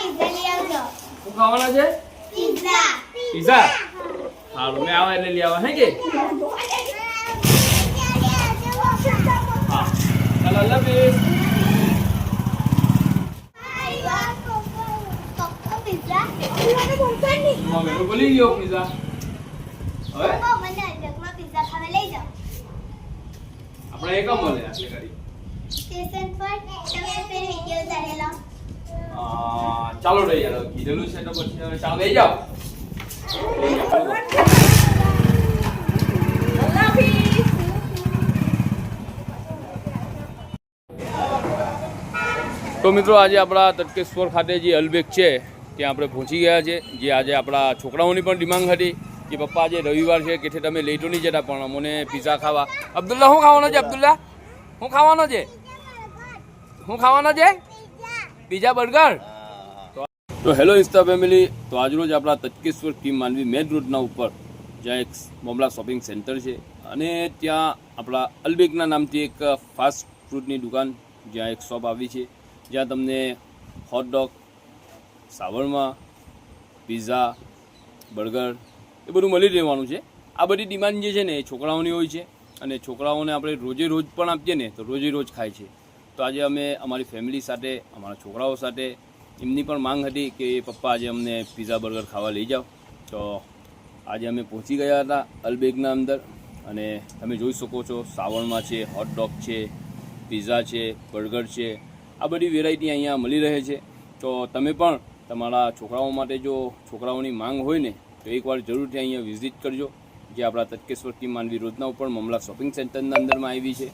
શું ખાવાના છે? પિઝા. હારું મેં આવા એટલે લઈ આવા હે કે? હા ચાલો અલ્લાહ હાફિઝ. મમ્મી બોલી ગયો પિઝા. હવે આપણે એક મળે આટલી ગાડી. ચાલો રે યાર કીધેલું છે તો પછી હવે ચાલો લઈ જાઓ. તો મિત્રો આજે આપણા તટકેશ્વર ખાતે જે અલબેગ છે ત્યાં આપણે પહોંચી ગયા છે. જે આજે આપણા છોકરાઓની પણ ડિમાન્ડ હતી કે પપ્પા આજે રવિવાર છે કે તમે લઈ તો નહીં જતા પણ અમને પિઝા ખાવા. અબ્દુલ્લા શું ખાવાનો છે? અબ્દુલ્લા શું ખાવાનો છે? શું ખાવાનો છે? Pizza burger. તો હેલો ઇન્સ્ટા ફેમિલી, તો આજરોજ આપણા તટકેશ્વર ટીમ માંડવી મેન રોડના ઉપર જ્યાં એક મોમલા શોપિંગ સેન્ટર છે અને ત્યાં આપણા અલબેગના નામથી એક ફાસ્ટ ફૂડની દુકાન જ્યાં એક શોપ આવી છે જ્યાં તમને હોટડોગ, સાવરમા, પિઝા, બર્ગર એ બધું મળી રહેવાનું છે. આ બધી ડિમાન્ડ જે છે ને એ છોકરાઓની હોય છે અને છોકરાઓને આપણે રોજે રોજ પણ આપીએ ને તો રોજે રોજ ખાય છે. તો આજે અમે અમારી ફેમિલી સાથે, અમારા છોકરાઓ સાથે એમની પણ માંગ હતી કે પપ્પા આજે અમને પિઝા બર્ગર ખાવા લઈ જાઓ. તો આજે અમે પહોંચી ગયા હતા અલબેગના અંદર અને તમે જોઈ શકો છો સાવરમા છે, હોટડોગ છે, પિઝા છે, બર્ગર છે, આ બધી વેરાયટી અહીંયા મળી રહે છે. તો તમે પણ તમારા છોકરાઓ માટે જો છોકરાઓની માંગ હોય ને તો એકવાર જરૂરથી અહીંયા વિઝિટ કરજો જે આપણા તટકેશ્વર ટીમ માંડવી રોડના ઉપર મમલા શોપિંગ સેન્ટરના અંદરમાં આવી છે.